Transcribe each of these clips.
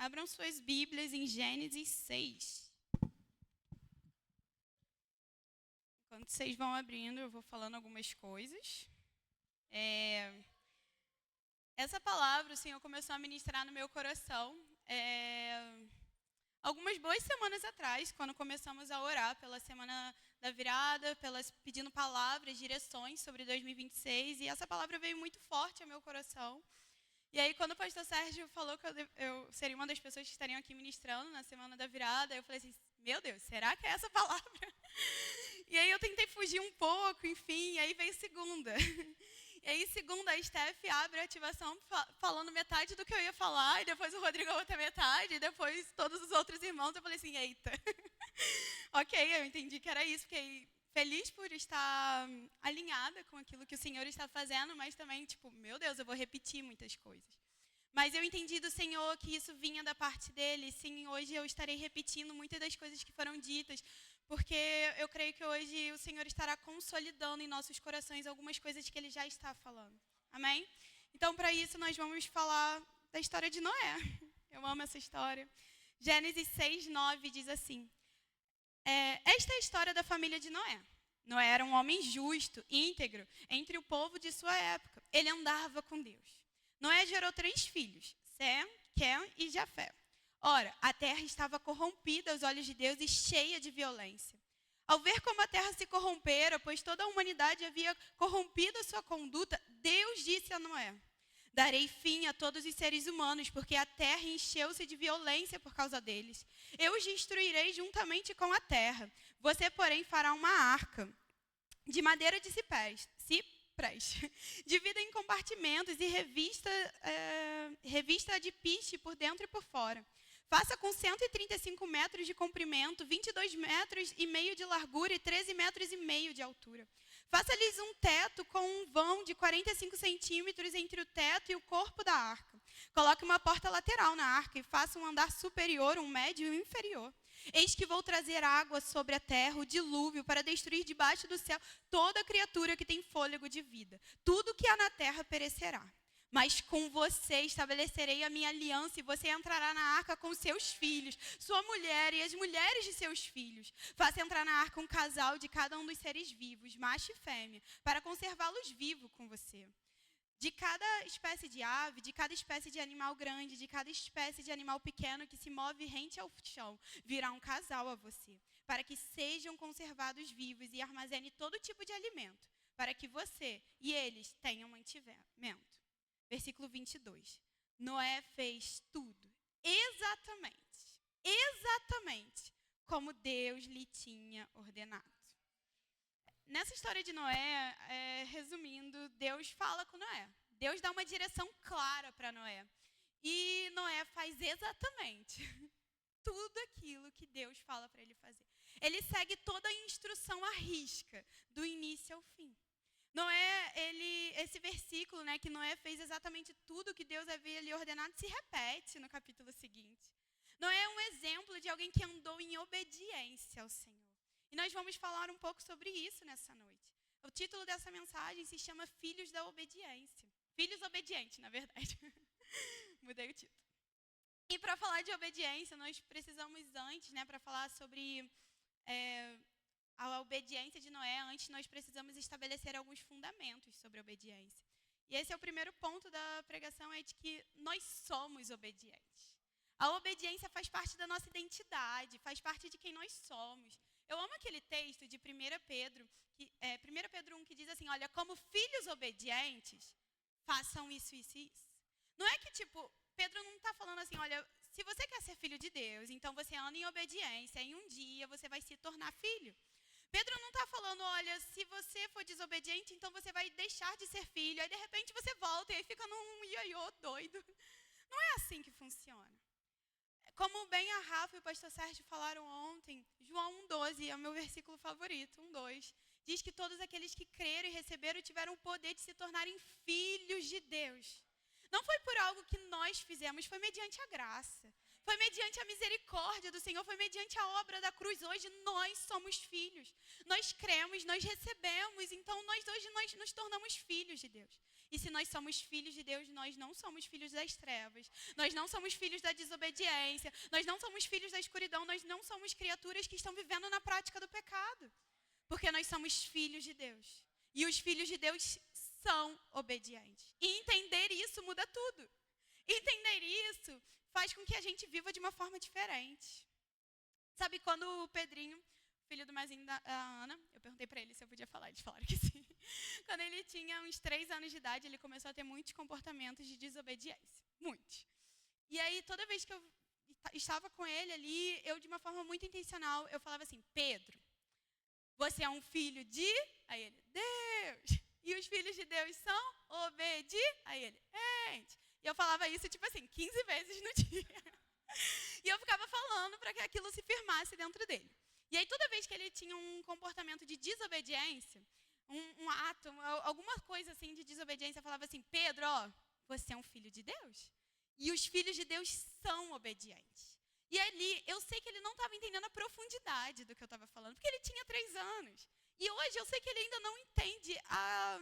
Abram suas Bíblias em Gênesis 6. Enquanto vocês vão abrindo, eu vou falando algumas coisas. Essa palavra o Senhor começou a ministrar no meu coração algumas boas semanas atrás, quando começamos a orar pela Semana da Virada, pedindo palavras, direções sobre 2026. E essa palavra veio muito forte ao meu coração. E aí, quando o pastor Sérgio falou que eu seria uma das pessoas que estariam aqui ministrando na Semana da Virada, eu falei assim, meu Deus, será que é essa palavra? E aí eu tentei fugir um pouco, enfim, e aí veio segunda. E aí, segunda, a Steph abre a ativação falando metade do que eu ia falar, e depois o Rodrigo a outra metade, e depois todos os outros irmãos. Eu falei assim, eita. Ok, eu entendi que era isso, fiquei feliz por estar alinhada com aquilo que o Senhor está fazendo, mas também, meu Deus, eu vou repetir muitas coisas. Mas eu entendi do Senhor que isso vinha da parte dele. Sim, hoje eu estarei repetindo muitas das coisas que foram ditas, porque eu creio que hoje o Senhor estará consolidando em nossos corações algumas coisas que ele já está falando. Amém? Então, para isso, nós vamos falar da história de Noé. Eu amo essa história. Gênesis 6, 9 diz assim: esta é a história da família de Noé. Noé era um homem justo, íntegro, entre o povo de sua época. Ele andava com Deus. Noé gerou 3 filhos, Sem, Quem e Jafé. Ora, a terra estava corrompida aos olhos de Deus e cheia de violência. Ao ver como a terra se corrompera, pois toda a humanidade havia corrompido a sua conduta, Deus disse a Noé: darei fim a todos os seres humanos, porque a terra encheu-se de violência por causa deles. Eu os destruirei juntamente com a terra. Você, porém, fará uma arca de madeira de ciprés, divida em compartimentos e revista de piche por dentro e por fora. Faça com 135 metros de comprimento, 22 metros e meio de largura e 13 metros e meio de altura. Faça-lhes um teto com um vão de 45 centímetros entre o teto e o corpo da arca. Coloque uma porta lateral na arca e faça um andar superior, um médio e um inferior. Eis que vou trazer água sobre a terra, o dilúvio, para destruir debaixo do céu toda criatura que tem fôlego de vida. Tudo que há na terra perecerá. Mas com você estabelecerei a minha aliança e você entrará na arca com seus filhos, sua mulher e as mulheres de seus filhos. Faça entrar na arca um casal de cada um dos seres vivos, macho e fêmea, para conservá-los vivos com você. De cada espécie de ave, de cada espécie de animal grande, de cada espécie de animal pequeno que se move rente ao chão, virá um casal a você, para que sejam conservados vivos e armazene todo tipo de alimento, para que você e eles tenham mantimento. Versículo 22. Noé fez tudo exatamente como Deus lhe tinha ordenado. Nessa história de Noé, resumindo, Deus fala com Noé. Deus dá uma direção clara para Noé. E Noé faz exatamente tudo aquilo que Deus fala para ele fazer. Ele segue toda a instrução à risca, do início ao fim. Noé, esse versículo, que Noé fez exatamente tudo que Deus havia lhe ordenado, se repete no capítulo seguinte. Noé é um exemplo de alguém que andou em obediência ao Senhor. E nós vamos falar um pouco sobre isso nessa noite. O título dessa mensagem se chama Filhos da Obediência. Filhos obedientes, na verdade. Mudei o título. E para falar de obediência, nós precisamos antes, para falar sobre a obediência de Noé, antes nós precisamos estabelecer alguns fundamentos sobre a obediência. E esse é o primeiro ponto da pregação, é de que nós somos obedientes. A obediência faz parte da nossa identidade, faz parte de quem nós somos. Eu amo aquele texto de 1 Pedro 1 que diz assim, olha, como filhos obedientes, façam isso, isso e isso. Não é que, Pedro não está falando assim, olha, se você quer ser filho de Deus, então você anda em obediência, e um dia você vai se tornar filho. Pedro não está falando, olha, se você for desobediente, então você vai deixar de ser filho, aí de repente você volta e aí fica num ioiô doido. Não é assim que funciona. Como bem a Rafa e o pastor Sérgio falaram ontem, João 1,12 é o meu versículo favorito, 1,2. Diz que todos aqueles que creram e receberam tiveram o poder de se tornarem filhos de Deus. Não foi por algo que nós fizemos, foi mediante a graça. Foi mediante a misericórdia do Senhor, foi mediante a obra da cruz. Hoje nós somos filhos. Nós cremos, nós recebemos, então hoje nós nos tornamos filhos de Deus. E se nós somos filhos de Deus, nós não somos filhos das trevas. Nós não somos filhos da desobediência. Nós não somos filhos da escuridão. Nós não somos criaturas que estão vivendo na prática do pecado. Porque nós somos filhos de Deus. E os filhos de Deus são obedientes. E entender isso muda tudo. Entender isso faz com que a gente viva de uma forma diferente. Sabe, quando o Pedrinho, filho do Mazinho da Ana, eu perguntei para ele se eu podia falar, eles falaram que sim. Quando ele tinha uns 3 anos de idade, ele começou a ter muitos comportamentos de desobediência. Muitos. E aí, toda vez que eu estava com ele ali, eu, de uma forma muito intencional, eu falava assim: Pedro, você é um filho de... Aí ele: Deus. E os filhos de Deus são obedientes? Aí ele: ente. E eu falava isso, tipo assim, 15 vezes no dia. E eu ficava falando para que aquilo se firmasse dentro dele. E aí, toda vez que ele tinha um comportamento de desobediência, um ato, alguma coisa assim de desobediência, eu falava assim: Pedro, ó, você é um filho de Deus. E os filhos de Deus são obedientes. E ali, eu sei que ele não estava entendendo a profundidade do que eu estava falando, porque ele tinha 3 anos. E hoje eu sei que ele ainda não entende a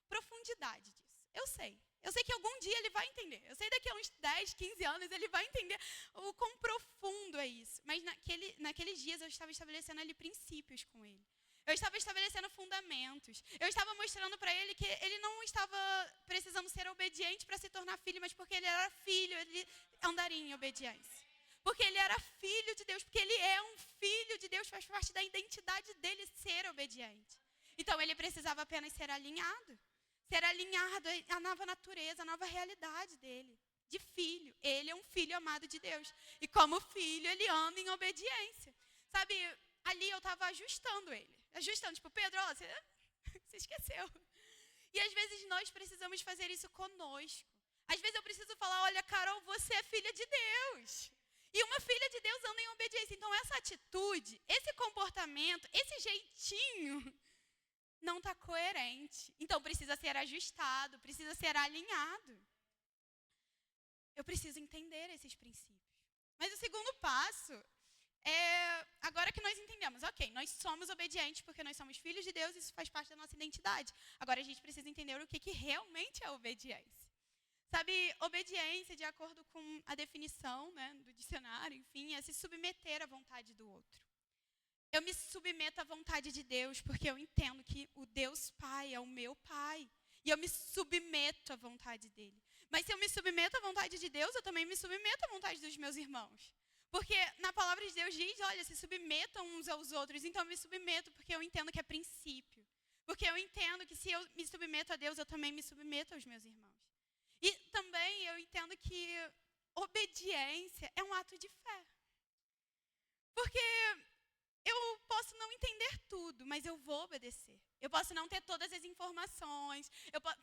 profundidade disso. Eu sei. Eu sei que algum dia ele vai entender. Eu sei que daqui a uns 10, 15 anos ele vai entender o quão profundo é isso. Mas naqueles dias eu estava estabelecendo ali princípios com ele. Eu estava estabelecendo fundamentos. Eu estava mostrando para ele que ele não estava precisando ser obediente para se tornar filho, mas porque ele era filho, ele andaria em obediência. Porque ele era filho de Deus, porque ele é um filho de Deus, faz parte da identidade dele ser obediente. Então ele precisava apenas ser alinhado à nova natureza, à nova realidade dele, de filho. Ele é um filho amado de Deus. E como filho, ele anda em obediência. Sabe, ali eu estava ajustando ele. Ajustando, tipo, Pedro, ó, você esqueceu. E às vezes nós precisamos fazer isso conosco. Às vezes eu preciso falar: olha, Carol, você é filha de Deus. E uma filha de Deus anda em obediência. Então essa atitude, esse comportamento, esse jeitinho não está coerente. Então precisa ser ajustado, precisa ser alinhado. Eu preciso entender esses princípios. Mas o segundo passo é, agora que nós entendemos, ok, nós somos obedientes porque nós somos filhos de Deus, isso faz parte da nossa identidade. Agora a gente precisa entender o que realmente é obediência. Sabe, obediência, de acordo com a definição, né, do dicionário, enfim, é se submeter à vontade do outro. Eu me submeto à vontade de Deus porque eu entendo que o Deus Pai é o meu Pai. E eu me submeto à vontade dele. Mas se eu me submeto à vontade de Deus, eu também me submeto à vontade dos meus irmãos. Porque na palavra de Deus diz: olha, se submetam uns aos outros. Então eu me submeto porque eu entendo que é princípio. Porque eu entendo que se eu me submeto a Deus, eu também me submeto aos meus irmãos. E também eu entendo que obediência é um ato de fé. Porque eu posso não entender tudo, mas eu vou obedecer. Eu posso não ter todas as informações.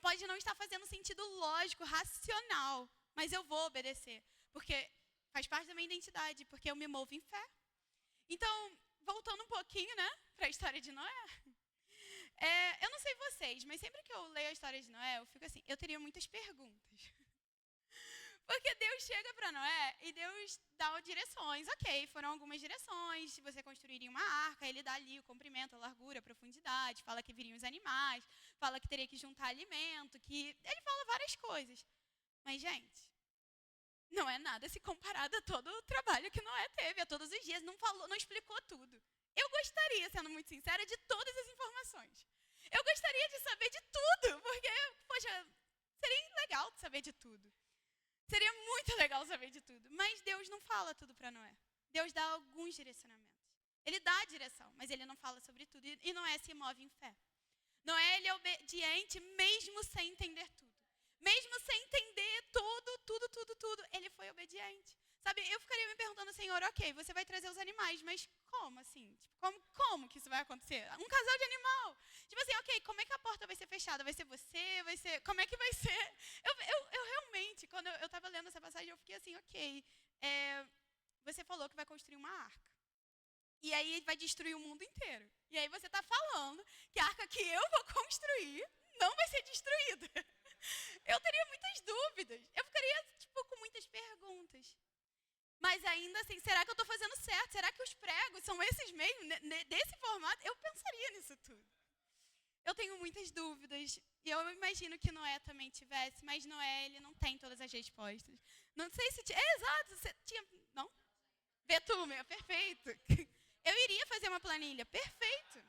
Pode não estar fazendo sentido lógico, racional, mas eu vou obedecer. Porque faz parte da minha identidade, porque eu me movo em fé. Então, voltando um pouquinho, né, para a história de Noé. Eu não sei vocês, mas sempre que eu leio a história de Noé, eu fico assim, eu teria muitas perguntas. Porque Deus chega para Noé e Deus dá direções. Ok, foram algumas direções. Se você construiria uma arca, ele dá ali o comprimento, a largura, a profundidade. Fala que viriam os animais. Fala que teria que juntar alimento. Ele fala várias coisas. Mas, gente, não é nada se comparado a todo o trabalho que Noé teve, a todos os dias. Não explicou tudo. Eu gostaria, sendo muito sincera, de todas as informações. Eu gostaria de saber de tudo, porque, poxa, seria legal saber de tudo. Seria muito legal saber de tudo. Mas Deus não fala tudo para Noé. Deus dá alguns direcionamentos. Ele dá a direção, mas ele não fala sobre tudo. E Noé se move em fé. Noé, ele é obediente mesmo sem entender tudo. Mesmo sem entender tudo, ele foi obediente. Sabe, eu ficaria me perguntando: Senhor, ok, você vai trazer os animais, mas como assim? Tipo, como que isso vai acontecer? Um casal de animal. Tipo assim, ok, como é que a porta vai ser fechada? Vai ser você? Como é que vai ser? Eu realmente, quando eu estava lendo essa passagem, eu fiquei assim, ok, você falou que vai construir uma arca. E aí vai destruir o mundo inteiro. E aí você está falando que a arca que eu vou construir não vai ser destruída. Eu teria muitas dúvidas. Eu ficaria, com muitas perguntas. Mas ainda assim, será que eu estou fazendo certo? Será que os pregos são esses mesmo, desse formato? Eu pensaria nisso tudo. Eu tenho muitas dúvidas. E eu imagino que Noé também tivesse, mas Noé, ele não tem todas as respostas. Não sei se tinha... exato, você tinha... Não? Betume, perfeito. Eu iria fazer uma planilha, perfeito.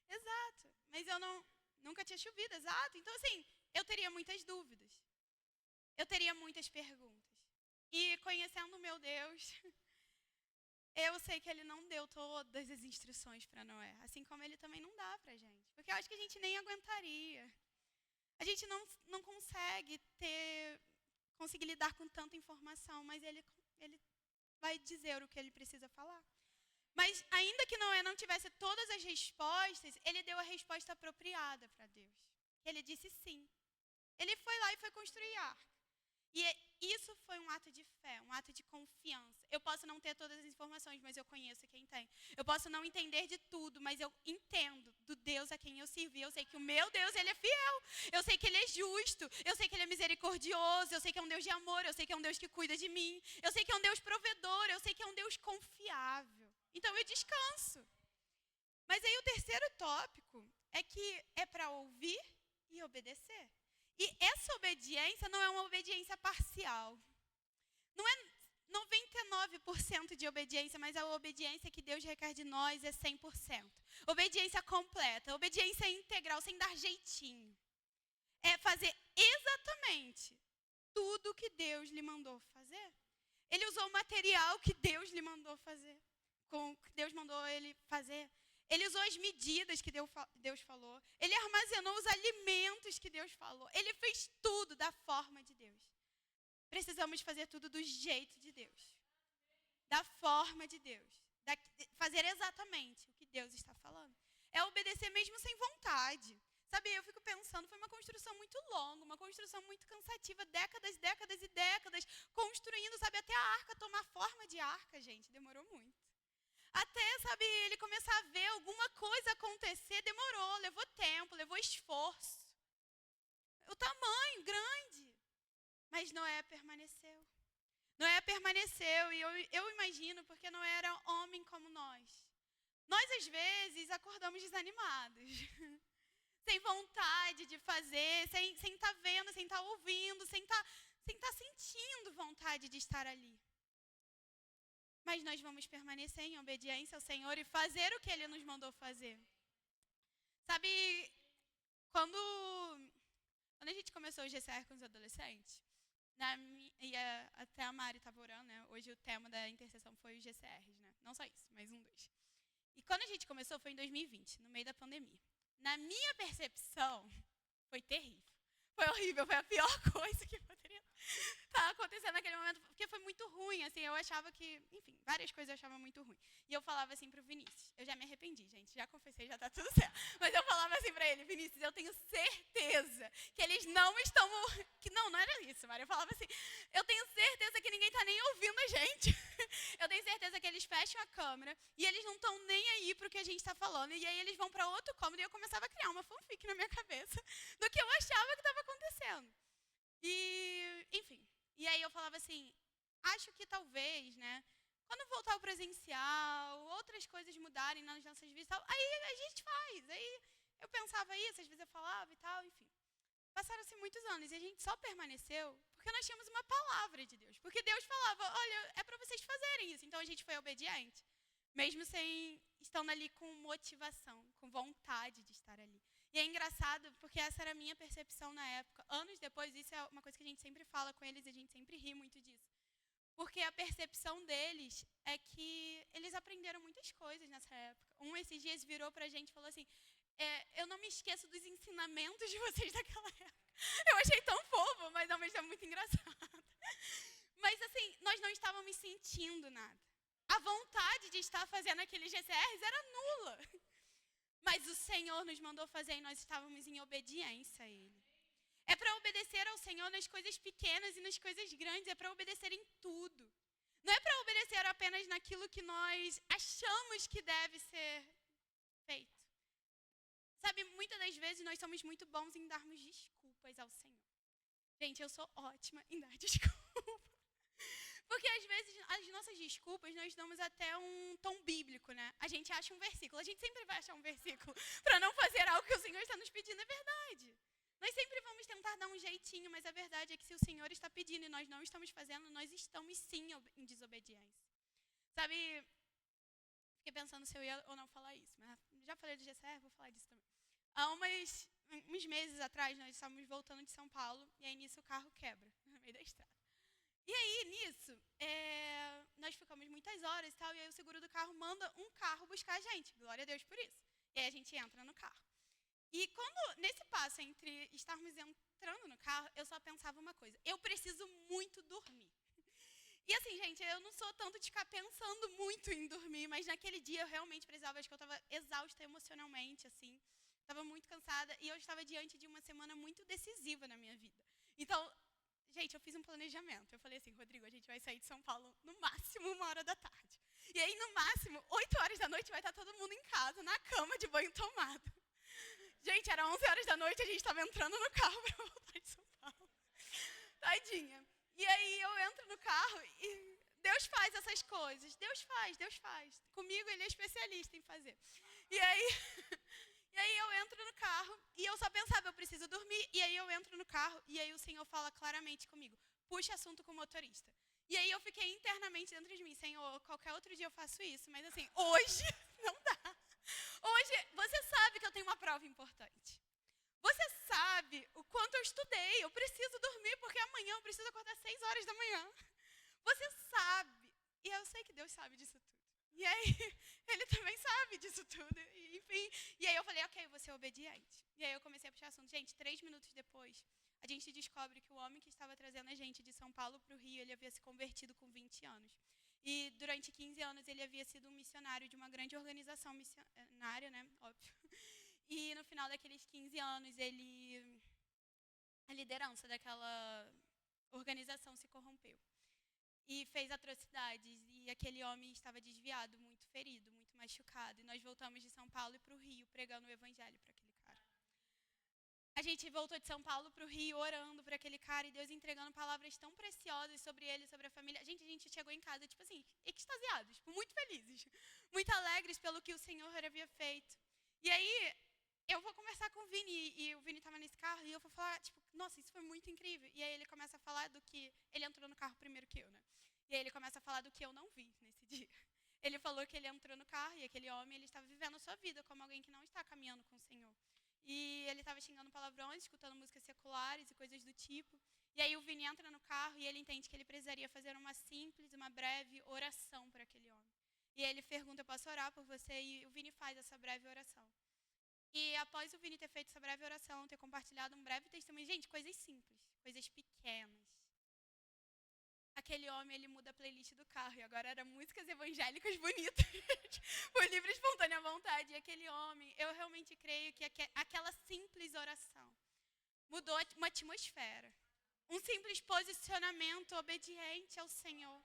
Exato. Mas eu nunca tinha chovido, exato. Então, assim, eu teria muitas dúvidas. Eu teria muitas perguntas. E conhecendo o meu Deus, eu sei que ele não deu todas as instruções para Noé. Assim como ele também não dá para a gente. Porque eu acho que a gente nem aguentaria. A gente não conseguir lidar com tanta informação, mas ele vai dizer o que ele precisa falar. Mas ainda que Noé não tivesse todas as respostas, ele deu a resposta apropriada para Deus. Ele disse sim. Ele foi lá e foi construir a arca. E isso foi um ato de fé, um ato de confiança. Eu posso não ter todas as informações, mas eu conheço quem tem. Eu posso não entender de tudo, mas eu entendo do Deus a quem eu sirvo. Eu sei que o meu Deus, ele é fiel. Eu sei que ele é justo. Eu sei que ele é misericordioso. Eu sei que é um Deus de amor. Eu sei que é um Deus que cuida de mim. Eu sei que é um Deus provedor. Eu sei que é um Deus confiável. Então eu descanso. Mas aí o terceiro tópico é que é para ouvir e obedecer. E essa obediência não é uma obediência parcial. Não é 99% de obediência, mas a obediência que Deus requer de nós é 100%. Obediência completa, obediência integral, sem dar jeitinho. É fazer exatamente tudo que Deus lhe mandou fazer. Ele usou o material que Deus lhe mandou fazer, que Deus mandou ele fazer. Ele usou as medidas que Deus falou. Ele armazenou os alimentos que Deus falou. Ele fez tudo da forma de Deus. Precisamos fazer tudo do jeito de Deus. Da forma de Deus. Fazer exatamente o que Deus está falando. É obedecer mesmo sem vontade. Sabe, eu fico pensando, foi uma construção muito longa, uma construção muito cansativa, décadas e décadas, construindo, sabe, até a arca tomar forma de arca, gente, demorou muito. Até, sabe, ele começar a ver alguma coisa acontecer, demorou, levou tempo, levou esforço. O tamanho, grande. Mas Noé permaneceu. Noé permaneceu e eu imagino porque Noé era homem como nós. Nós, às vezes, acordamos desanimados. Sem vontade de fazer, sem estar vendo, sem estar ouvindo, sem estar sentindo vontade de estar ali. Mas nós vamos permanecer em obediência ao Senhor e fazer o que Ele nos mandou fazer. Sabe, quando a gente começou o GCR com os adolescentes, até a Mari estava orando, né? Hoje o tema da intercessão foi os GCRs, né? Não só isso, mas dos. E quando a gente começou foi em 2020, no meio da pandemia. Na minha percepção, foi terrível. Foi horrível, foi a pior coisa que poderia estar acontecendo naquele momento, porque foi muito ruim, assim, eu achava que, enfim, várias coisas eu achava muito ruim. E eu falava assim pro Vinícius, eu já me arrependi, gente, já confessei, já tá tudo certo. Mas eu falava assim pra ele, Vinícius, eu tenho certeza que eles não estão... Não era isso, Maria, eu falava assim, eu tenho certeza que ninguém tá nem ouvindo a gente. Eu tenho certeza que eles fecham a câmera e eles não estão nem aí pro que a gente tá falando. E aí eles vão pra outro cômodo e eu começava a criar uma fanfic na minha cabeça do que eu achava que estava acontecendo. E, enfim, e aí eu falava assim, acho que talvez, né, quando voltar ao presencial, outras coisas mudarem nas nossas vidas, tal, aí a gente faz. Aí eu pensava isso, às vezes eu falava e tal, enfim. Passaram-se muitos anos e a gente só permaneceu porque nós tínhamos uma palavra de Deus. Porque Deus falava, olha, é para vocês fazerem isso. Então a gente foi obediente, mesmo sem estando ali com motivação, com vontade de estar ali. E é engraçado, porque essa era a minha percepção na época. Anos depois, isso é uma coisa que a gente sempre fala com eles e a gente sempre ri muito disso. Porque a percepção deles é que eles aprenderam muitas coisas nessa época. Esses dias virou pra gente e falou assim, eu não me esqueço dos ensinamentos de vocês daquela época. Eu achei tão fofo, mas ao mesmo tempo muito engraçado. Mas assim, nós não estávamos sentindo nada. A vontade de estar fazendo aqueles GCRs era nula. Mas o Senhor nos mandou fazer e nós estávamos em obediência a Ele. É para obedecer ao Senhor nas coisas pequenas e nas coisas grandes. É para obedecer em tudo. Não é para obedecer apenas naquilo que nós achamos que deve ser feito. Sabe, muitas das vezes nós somos muito bons em darmos desculpas ao Senhor. Gente, eu sou ótima em dar desculpa. Porque às vezes as nossas desculpas nós damos até um tom bíblico, né? A gente acha um versículo, a gente sempre vai achar um versículo para não fazer algo que o Senhor está nos pedindo, é verdade. Nós sempre vamos tentar dar um jeitinho, mas a verdade é que se o Senhor está pedindo e nós não estamos fazendo, nós estamos sim em desobediência. Sabe, fiquei pensando se eu ia ou não falar isso, mas já falei do GCR, vou falar disso também. Há uns meses atrás, nós estávamos voltando de São Paulo e aí nisso o carro quebra, no meio da estrada. E aí, nisso, nós ficamos muitas horas e tal, e aí o seguro do carro manda um carro buscar a gente. Glória a Deus por isso. E aí a gente entra no carro. E quando, nesse passo entre estarmos entrando no carro, eu só pensava uma coisa. Eu preciso muito dormir. E assim, gente, eu não sou tanto de ficar pensando muito em dormir, mas naquele dia eu realmente precisava, acho que eu estava exausta emocionalmente, assim. Estava muito cansada e eu estava diante de uma semana muito decisiva na minha vida. Então, gente, eu fiz um planejamento. Eu falei assim, Rodrigo, a gente vai sair de São Paulo no máximo 1h da tarde. E aí, no máximo, 8 horas da noite vai estar todo mundo em casa, na cama, de banho tomado. Gente, era 11 horas da noite, a gente estava entrando no carro para voltar de São Paulo. Tadinha. E aí eu entro no carro e Deus faz essas coisas. Deus faz. Comigo ele é especialista em fazer. E aí eu entro no carro e eu só pensava, eu preciso dormir. E aí eu entro no carro e aí o Senhor fala claramente comigo, puxa assunto com o motorista. E aí eu fiquei internamente dentro de mim, Senhor, qualquer outro dia eu faço isso, mas assim, hoje não dá. Hoje, você sabe que eu tenho uma prova importante. Você sabe o quanto eu estudei, eu preciso dormir porque amanhã eu preciso acordar 6 horas da manhã. Você sabe, e eu sei que Deus sabe disso tudo. E aí, ele também sabe disso tudo, e, enfim. E aí eu falei, ok, vou ser obediente. E aí eu comecei a puxar assunto. Gente, 3 minutos depois, a gente descobre que o homem que estava trazendo a gente de São Paulo para o Rio, ele havia se convertido com 20 anos. E durante 15 anos ele havia sido um missionário de uma grande organização missionária, né? Óbvio. E no final daqueles 15 anos, a liderança daquela organização se corrompeu. E fez atrocidades. E aquele homem estava desviado, muito ferido, muito machucado. E nós voltamos de São Paulo para o Rio, pregando o evangelho para aquele cara. A gente voltou de São Paulo para o Rio, orando para aquele cara, e Deus entregando palavras tão preciosas sobre ele, sobre a família. Gente, a gente chegou em casa, tipo assim, extasiados, tipo, muito felizes, muito alegres pelo que o Senhor havia feito. E aí, eu vou conversar com o Vini, e o Vini estava nesse carro, e eu vou falar, tipo, nossa, isso foi muito incrível. E aí ele começa a falar do que... Ele entrou no carro primeiro que eu, né? E aí ele começa a falar do que eu não vi nesse dia. Ele falou que ele entrou no carro, e aquele homem, ele estava vivendo a sua vida como alguém que não está caminhando com o Senhor. E ele estava xingando palavrões, escutando músicas seculares e coisas do tipo. E aí o Vini entra no carro e ele entende que ele precisaria fazer uma simples, uma breve oração para aquele homem. E ele pergunta, eu posso orar por você? E o Vini faz essa breve oração. E após o Vini ter feito essa breve oração, ter compartilhado um breve testemunho, gente, coisas simples, coisas pequenas. Aquele homem, ele muda a playlist do carro, e agora eram músicas evangélicas bonitas, por livre e espontânea vontade. E aquele homem, eu realmente creio que aquela simples oração mudou uma atmosfera. Um simples posicionamento obediente ao Senhor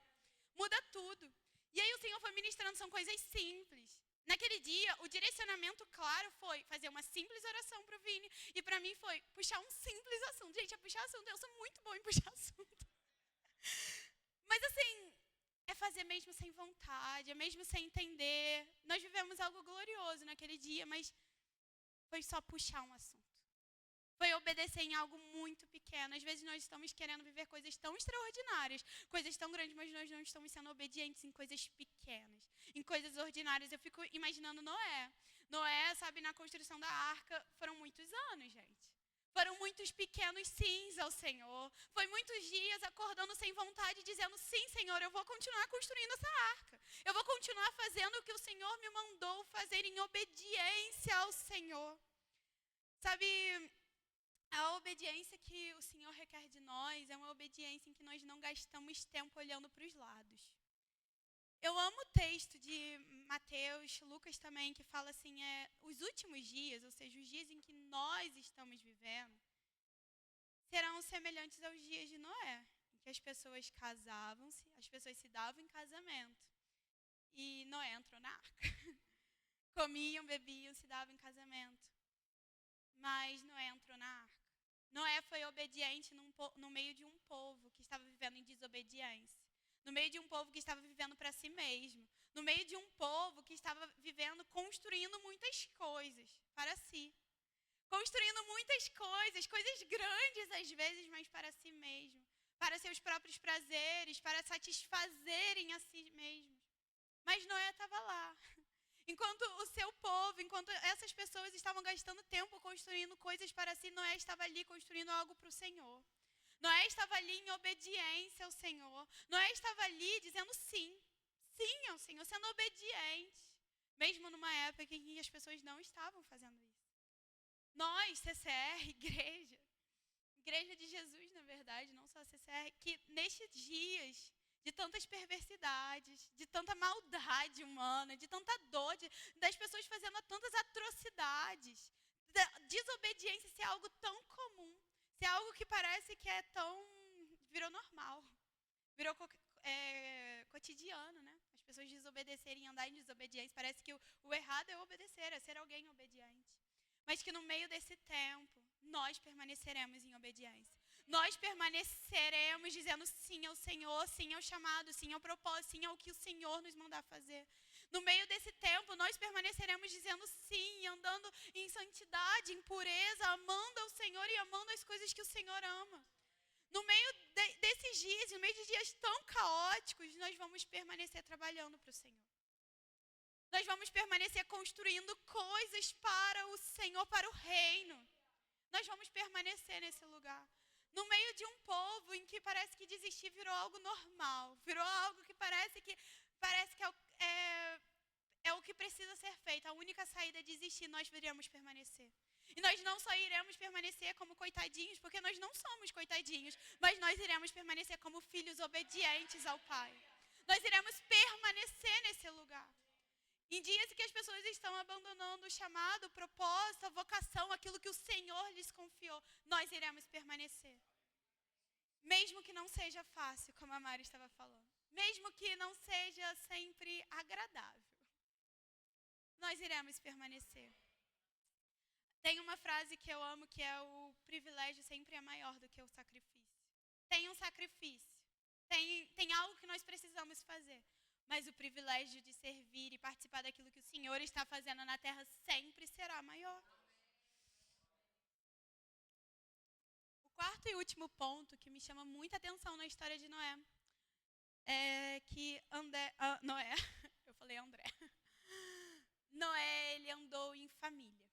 muda tudo. E aí o Senhor foi ministrando, são coisas simples. Naquele dia, o direcionamento claro foi fazer uma simples oração para o Vini, e para mim foi puxar um simples assunto. Gente, é puxar assunto, eu sou muito boa em puxar assunto. Mas assim, é fazer mesmo sem vontade, é mesmo sem entender. Nós vivemos algo glorioso naquele dia, mas foi só puxar um assunto. Foi obedecer em algo muito pequeno. Às vezes nós estamos querendo viver coisas tão extraordinárias, coisas tão grandes, mas nós não estamos sendo obedientes em coisas pequenas, em coisas ordinárias. Eu fico imaginando Noé. Noé, sabe, na construção da arca, foram muitos anos, gente. Foram muitos pequenos sims ao Senhor. Foi muitos dias acordando sem vontade, dizendo, sim, Senhor, eu vou continuar construindo essa arca. Eu vou continuar fazendo o que o Senhor me mandou fazer em obediência ao Senhor. Sabe, a obediência que o Senhor requer de nós é uma obediência em que nós não gastamos tempo olhando para os lados. Eu amo o texto de Mateus, Lucas também, que fala assim, os últimos dias, ou seja, os dias em que nós estamos vivendo, serão semelhantes aos dias de Noé, em que as pessoas casavam-se, as pessoas se davam em casamento, e Noé entrou na arca. Comiam, bebiam, se davam em casamento. mas Noé entrou na arca. Noé foi obediente no meio de um povo que estava vivendo em desobediência. No meio de um povo que estava vivendo para si mesmo. No meio de um povo que estava vivendo, construindo muitas coisas para si. Construindo muitas coisas, coisas grandes às vezes, mas para si mesmo. Para seus próprios prazeres, para satisfazerem a si mesmos. Mas Noé estava lá. Enquanto o seu povo, enquanto essas pessoas estavam gastando tempo construindo coisas para si, Noé estava ali construindo algo para o Senhor. Noé estava ali em obediência ao Senhor. Noé estava ali dizendo sim. Sim ao Senhor, sendo obediente. Mesmo numa época em que as pessoas não estavam fazendo isso. Nós, CCR, Igreja de Jesus, na verdade, não só a CCR, que nestes dias de tantas perversidades, de tanta maldade humana, de tanta dor, das pessoas fazendo tantas atrocidades, da desobediência ser algo tão comum, ser algo que parece que é tão... virou normal, virou cotidiano, né? As pessoas desobedecerem, andar em desobediência, parece que o errado é obedecer, é ser alguém obediente. Mas que no meio desse tempo, nós permaneceremos em obediência. Nós permaneceremos dizendo sim ao Senhor, sim ao chamado, sim ao propósito, sim ao que o Senhor nos mandar fazer. No meio desse tempo, nós permaneceremos dizendo sim, andando em santidade, em pureza, amando ao Senhor e amando as coisas que o Senhor ama. No meio desses dias, no meio de dias tão caóticos, nós vamos permanecer trabalhando para o Senhor. Nós vamos permanecer construindo coisas para o Senhor, para o reino. Nós vamos permanecer nesse lugar. No meio de um povo em que parece que desistir virou algo normal. Virou algo que parece que é o que precisa ser feito. A única saída é desistir, nós iremos permanecer. E nós não só iremos permanecer como coitadinhos, porque nós não somos coitadinhos, mas nós iremos permanecer como filhos obedientes ao Pai. Nós iremos permanecer nesse lugar. Em dias em que as pessoas estão abandonando o chamado, o propósito, a vocação, aquilo que o Senhor lhes confiou, nós iremos permanecer. Mesmo que não seja fácil, como a Mari estava falando. Mesmo que não seja sempre agradável. Nós iremos permanecer. Tem uma frase que eu amo, que é o privilégio sempre é maior do que o sacrifício. Tem um sacrifício. Tem algo que nós precisamos fazer. Mas o privilégio de servir e participar daquilo que o Senhor está fazendo na terra sempre será maior. O quarto e último ponto que me chama muita atenção na história de Noé é que Noé, eu falei André. Noé, ele andou em família.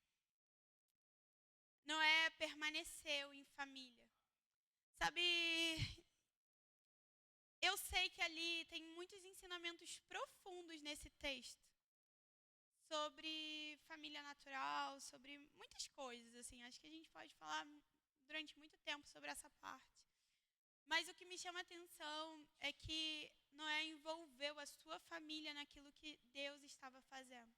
Noé permaneceu em família. Sabe, eu sei que ali tem muitos ensinamentos profundos nesse texto. Sobre família natural, sobre muitas coisas, assim. Acho que a gente pode falar durante muito tempo sobre essa parte. Mas o que me chama a atenção é que Noé envolveu a sua família naquilo que Deus estava fazendo.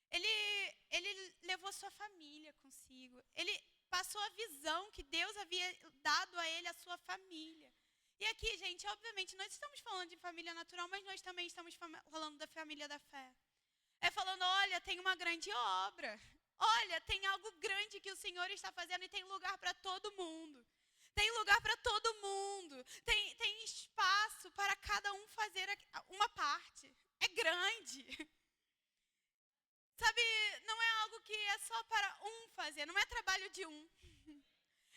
Ele levou sua família consigo. Ele passou a visão que Deus havia dado a ele, a sua família. E aqui, gente, obviamente, nós estamos falando de família natural, mas nós também estamos falando da família da fé. É falando, olha, tem uma grande obra. Olha, tem algo grande que o Senhor está fazendo e tem lugar para todo mundo. Tem lugar para todo mundo. Tem espaço para cada um fazer uma parte. É grande. Sabe, não é algo que é só para um fazer. Não é trabalho de um.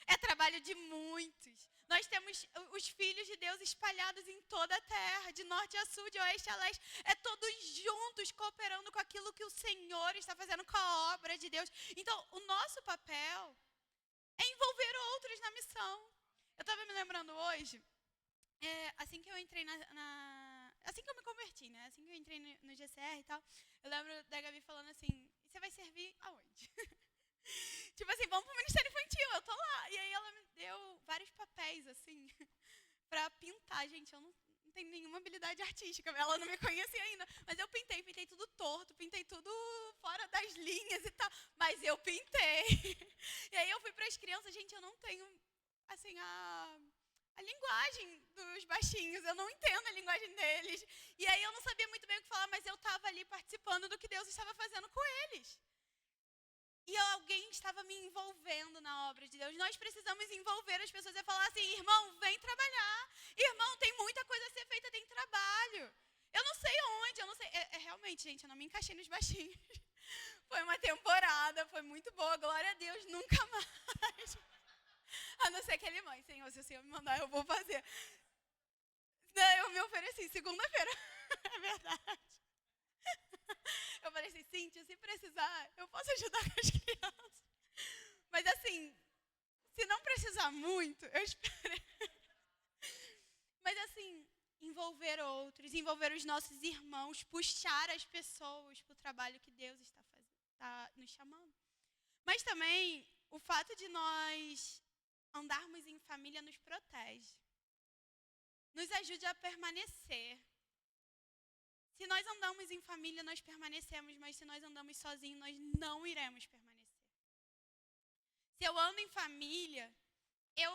É trabalho de muitos. Nós temos os filhos de Deus espalhados em toda a terra, de norte a sul, de oeste a leste. É todos juntos cooperando com aquilo que o Senhor está fazendo, com a obra de Deus. Então, o nosso papel é envolver outros na missão. Eu estava me lembrando hoje, assim que eu entrei assim que eu me converti, né? Assim que eu entrei no GCR e tal, eu lembro da Gabi falando assim, você vai servir aonde? Tipo assim, vamos pro Ministério Infantil, eu tô lá. E aí ela me deu vários papéis, assim, pra pintar. Gente, eu não tenho nenhuma habilidade artística, ela não me conhecia ainda. Mas eu pintei tudo torto, pintei tudo fora das linhas e tal. Mas eu pintei. E aí eu fui pras crianças, gente, eu não tenho, assim, a linguagem dos baixinhos, eu não entendo a linguagem deles. E aí eu não sabia muito bem o que falar, mas eu estava ali participando do que Deus estava fazendo com eles. E alguém estava me envolvendo na obra de Deus. Nós precisamos envolver as pessoas e falar assim, irmão, vem trabalhar. Irmão, tem muita coisa a ser feita, tem trabalho. Eu não sei onde, eu não sei. Realmente, gente, eu não me encaixei nos baixinhos. Foi uma temporada, foi muito boa, glória a Deus, nunca mais. A não ser que ele mãe, Senhor, se o Senhor me mandar, eu vou fazer. Não, eu me ofereci segunda-feira. É verdade. Eu falei assim, Cíntia, se precisar, eu posso ajudar com as crianças. Mas assim, se não precisar muito, eu espero. Mas assim, envolver outros, envolver os nossos irmãos, puxar as pessoas para o trabalho que Deus está nos chamando. Mas também, o fato de nós andarmos em família nos protege. Nos ajude a permanecer. Se nós andamos em família, nós permanecemos, mas se nós andamos sozinhos, nós não iremos permanecer. Se eu ando em família, eu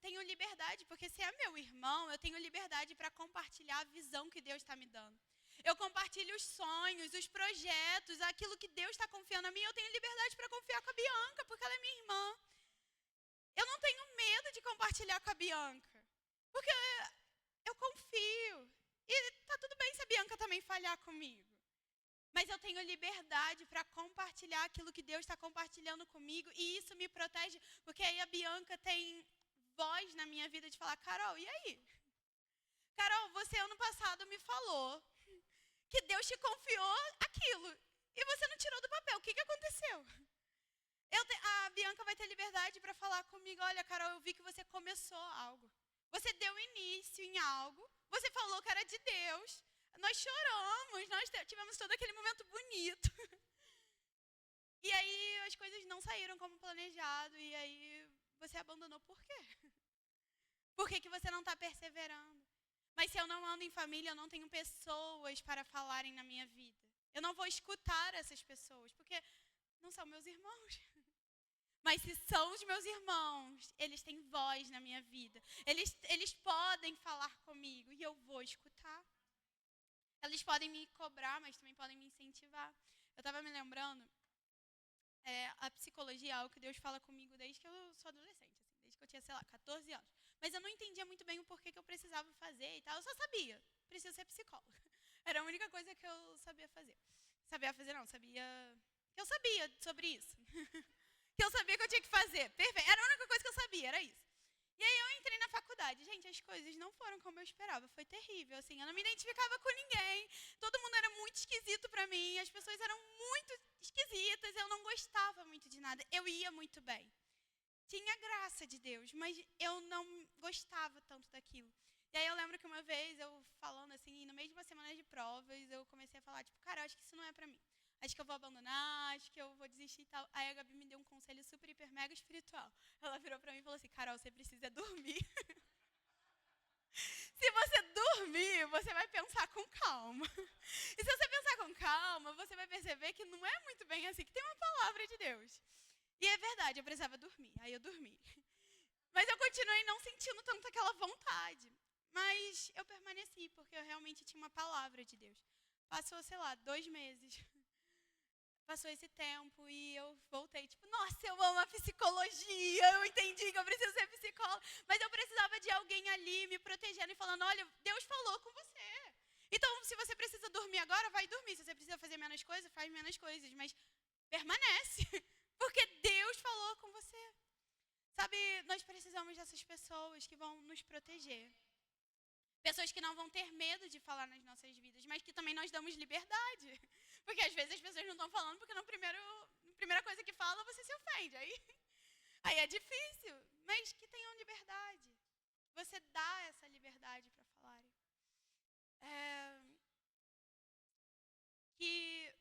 tenho liberdade, porque se é meu irmão, eu tenho liberdade para compartilhar a visão que Deus está me dando. Eu compartilho os sonhos, os projetos, aquilo que Deus está confiando a mim, eu tenho liberdade para confiar com a Bianca, porque ela é minha irmã. Eu não tenho medo de compartilhar com a Bianca, porque eu confio. E tá tudo bem se a Bianca também falhar comigo. Mas eu tenho liberdade para compartilhar aquilo que Deus está compartilhando comigo. E isso me protege, porque aí a Bianca tem voz na minha vida de falar, Carol, e aí? Carol, você ano passado me falou que Deus te confiou aquilo. E você não tirou do papel. O que aconteceu? A Bianca vai ter liberdade para falar comigo, olha, Carol, eu vi que você começou algo. Você deu início em algo. Você falou que era de Deus. Nós choramos, nós tivemos todo aquele momento bonito. E aí as coisas não saíram como planejado. E aí você abandonou por quê? Por que você não está perseverando? Mas se eu não ando em família, eu não tenho pessoas para falarem na minha vida. Eu não vou escutar essas pessoas, porque não são meus irmãos. Mas se são os meus irmãos, eles têm voz na minha vida. Eles podem falar comigo e eu vou escutar. Eles podem me cobrar, mas também podem me incentivar. Eu estava me lembrando, a psicologia é algo que Deus fala comigo desde que eu sou adolescente, assim, desde que eu tinha, 14 anos. Mas eu não entendia muito bem o porquê que eu precisava fazer e tal. Eu só sabia, preciso ser psicóloga. Era a única coisa que eu sabia fazer. Sabia fazer não, sabia... Eu sabia sobre isso. Que eu sabia que eu tinha que fazer. Perfeito. Era a única coisa que eu sabia, era isso. E aí eu entrei na faculdade. Gente, as coisas não foram como eu esperava. Foi terrível, assim. Eu não me identificava com ninguém. Todo mundo era muito esquisito pra mim. As pessoas eram muito esquisitas. Eu não gostava muito de nada. Eu ia muito bem. Tinha graça de Deus, mas eu não gostava tanto daquilo. E aí eu lembro que uma vez, eu falando assim, no meio de uma semana de provas, eu comecei a falar, tipo, cara, acho que isso não é pra mim. Acho que eu vou abandonar, acho que eu vou desistir e tal. Aí a Gabi me deu um conselho super, hiper, mega espiritual. Ela virou pra mim e falou assim, Carol, você precisa dormir. Se você dormir, você vai pensar com calma. E se você pensar com calma, você vai perceber que não é muito bem assim, que tem uma palavra de Deus. E é verdade, eu precisava dormir. Aí eu dormi. Mas eu continuei não sentindo tanto aquela vontade. Mas eu permaneci, porque eu realmente tinha uma palavra de Deus. Passou, sei lá, 2 meses. Passou esse tempo e eu voltei, tipo, nossa, eu amo a psicologia, eu entendi que eu preciso ser psicóloga. Mas eu precisava de alguém ali me protegendo e falando, olha, Deus falou com você. Então, se você precisa dormir agora, vai dormir. Se você precisa fazer menos coisas, faz menos coisas. Mas permanece, porque Deus falou com você. Sabe, nós precisamos dessas pessoas que vão nos proteger. Pessoas que não vão ter medo de falar nas nossas vidas, mas que também nós damos liberdade. Porque às vezes as pessoas não estão falando porque na primeira coisa que fala, você se ofende. Aí é difícil, mas que tenham liberdade. Você dá essa liberdade para falarem. Que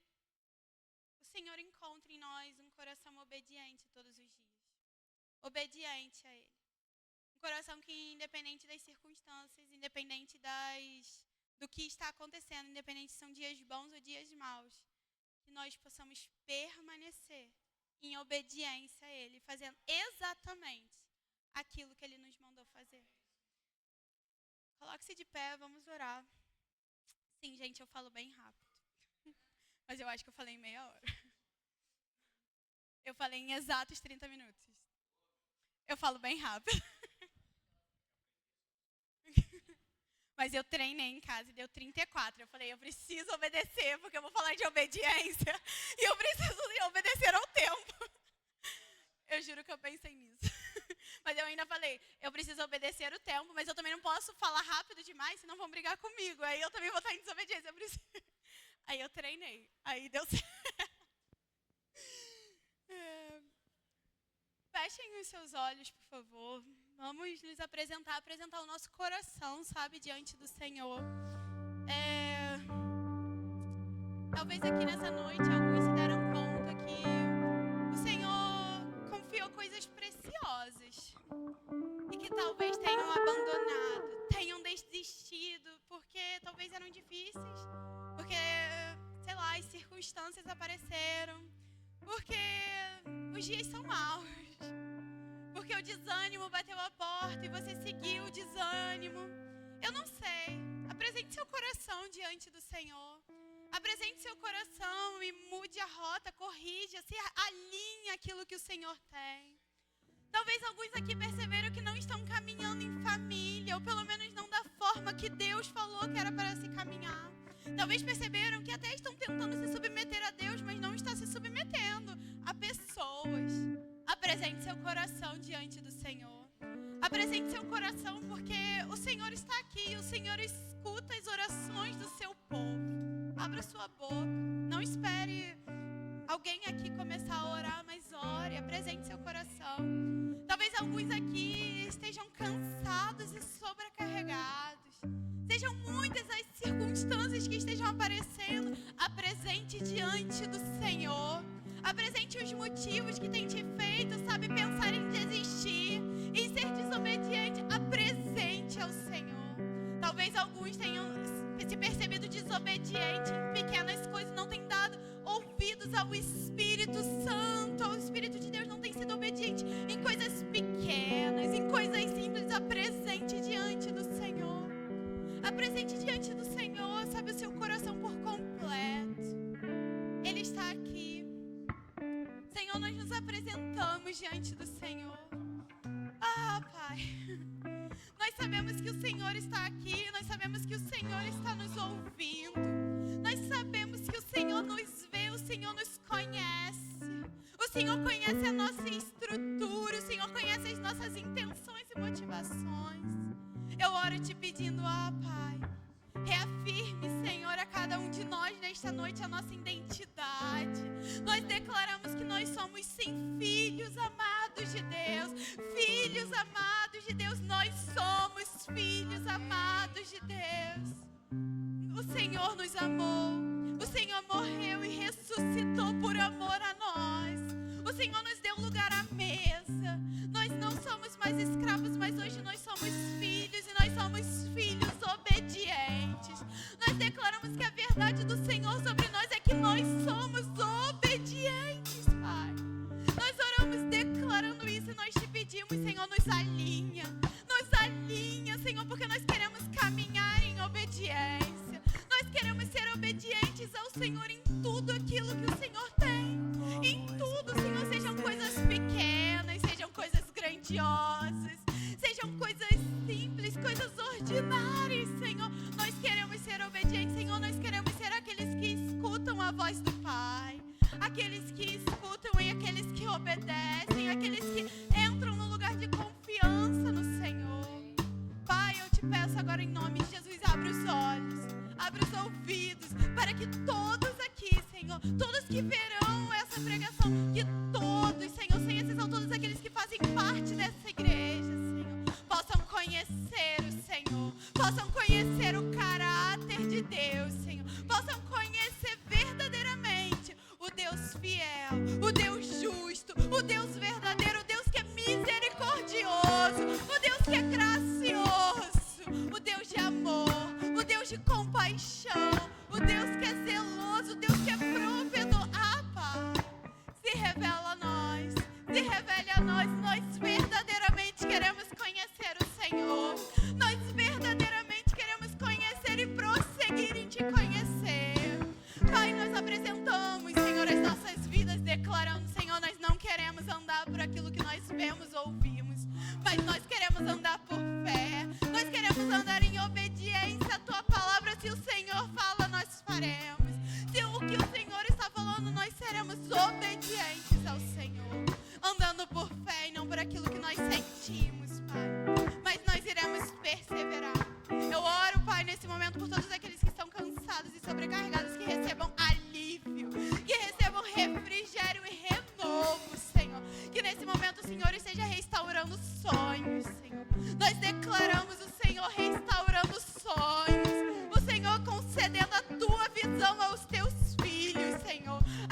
o Senhor encontre em nós um coração obediente todos os dias. Obediente a Ele. Um coração que, independente das circunstâncias, independente do que está acontecendo, independente se são dias bons ou dias maus, que nós possamos permanecer em obediência a Ele, fazendo exatamente aquilo que Ele nos mandou fazer. Coloque-se de pé, vamos orar. Sim, gente, eu falo bem rápido. Mas eu acho que eu falei em meia hora. Eu falei em exatos 30 minutos. Eu falo bem rápido. Mas eu treinei em casa e deu 34. Eu falei, eu preciso obedecer, porque eu vou falar de obediência. E eu preciso obedecer ao tempo. Eu juro que eu pensei nisso. Mas eu ainda falei, eu preciso obedecer o tempo, mas eu também não posso falar rápido demais, senão vão brigar comigo. Aí eu também vou estar em desobediência. Eu preciso... Aí eu treinei. Aí deu certo. Fechem os seus olhos, por favor. Vamos nos apresentar o nosso coração, sabe, diante do Senhor. Talvez aqui nessa noite alguns se deram conta que o Senhor confiou coisas preciosas e que talvez tenham abandonado, tenham desistido, porque talvez eram difíceis, porque, sei lá, as circunstâncias apareceram, porque os dias são maus, porque o desânimo bateu a porta e você seguiu o desânimo. Eu não sei. Apresente seu coração diante do Senhor. Apresente seu coração e mude a rota, corrija, se alinhe aquilo que o Senhor tem. Talvez alguns aqui perceberam que não estão caminhando em família, ou pelo menos não da forma que Deus falou que era para se caminhar. Talvez perceberam que até estão tentando se submeter a Deus, mas não estão se submetendo a pessoas. Apresente seu coração diante do Senhor. Apresente seu coração, porque o Senhor está aqui. O Senhor escuta as orações do seu povo. Abra sua boca. Não espere alguém aqui começar a orar, mas ore. Apresente seu coração. Talvez alguns aqui estejam cansados e sobrecarregados. Sejam muitas as circunstâncias que estejam aparecendo. Apresente diante do Senhor. Apresente os motivos que têm te feito, sabe, pensar em desistir, em ser desobediente. Apresente ao Senhor. Talvez alguns tenham se percebido desobediente em pequenas coisas, não têm dado ouvidos ao Espírito Santo, ao Espírito de Deus, não tem sido obediente em coisas pequenas, em coisas simples. Apresente diante do Senhor. Apresente diante do Senhor, sabe, o seu coração por completo. Ele está aqui. Senhor, nós nos apresentamos diante do Senhor. Pai, nós sabemos que o Senhor está aqui, nós sabemos que o Senhor está nos ouvindo, nós sabemos que o Senhor nos vê, o Senhor nos conhece, o Senhor conhece a nossa estrutura, o Senhor conhece as nossas intenções e motivações. Eu oro te pedindo, Pai, reafirme, Senhor, a cada um de nós nesta noite a nossa identidade. Nós declaramos que nós somos, sim, filhos amados de Deus. Filhos amados de Deus. Nós somos filhos amados de Deus. O Senhor nos amou. O Senhor morreu e ressuscitou por amor a nós. O Senhor nos deu lugar à mesa. Nós não somos mais escravos, mas hoje nós somos filhos e nós somos filhos obedientes. Nós declaramos que a verdade do Senhor sobre nós é que nós somos obedientes, Pai. Nós oramos declarando isso e nós te pedimos, Senhor, nos alinha, Senhor, porque nós queremos caminhar em obediência. Nós queremos ser obedientes ao Senhor em tudo aquilo que o Senhor tem. Em tudo, Senhor, sejam coisas pequenas, sejam coisas grandiosas, sejam coisas simples, coisas ordinárias, Senhor. Nós queremos ser obedientes, Senhor. Nós queremos ser aqueles que escutam a voz do Pai, aqueles que escutam e aqueles que obedecem, aqueles que entram no lugar de confiança no Senhor. Pai, eu te peço agora em nome de Jesus, abre os olhos, abre os ouvidos, para que todos aqui, Senhor, todos que verão essa pregação, que todos, Senhor, sem exceção, todos aqueles que fazem parte dessa igreja, Senhor, possam conhecer o Senhor, possam conhecer o caráter de Deus, Senhor, possam conhecer verdadeiramente o Deus fiel, o Deus justo, o Deus verdadeiro, o Deus que é misericordioso, o Deus que é gracioso, o Deus de amor, o Deus de compaixão, o Deus que é zeloso, o Deus que é provedor. Pai, se revela a nós, se revele a nós. Nós verdadeiramente queremos conhecer o Senhor. Nós verdadeiramente queremos conhecer e prosseguir em te conhecer. Pai, nós apresentamos, Senhor, as nossas vidas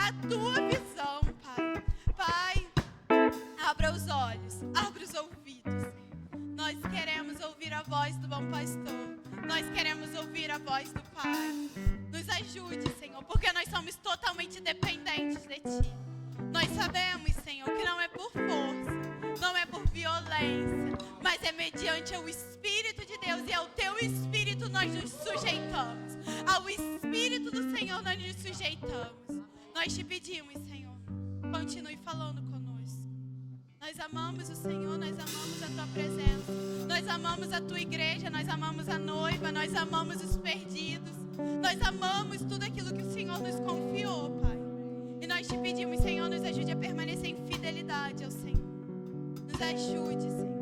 a tua visão, Pai. Pai, abra os olhos, abra os ouvidos, Senhor. Nós queremos ouvir a voz do bom pastor. Nós queremos ouvir a voz do Pai. Nos ajude, Senhor, porque nós somos totalmente dependentes de Ti. Nós sabemos, Senhor, que não é por força, não é por violência, mas é mediante o Espírito de Deus, e ao Teu Espírito nós nos sujeitamos. Ao Espírito do Senhor nós nos sujeitamos. Nós Te pedimos, Senhor, continue falando conosco. Nós amamos o Senhor, nós amamos a Tua presença, nós amamos a Tua igreja, nós amamos a noiva, nós amamos os perdidos, nós amamos tudo aquilo que o Senhor nos confiou, Pai. E nós Te pedimos, Senhor, nos ajude a permanecer em fidelidade ao Senhor. Nos ajude, Senhor.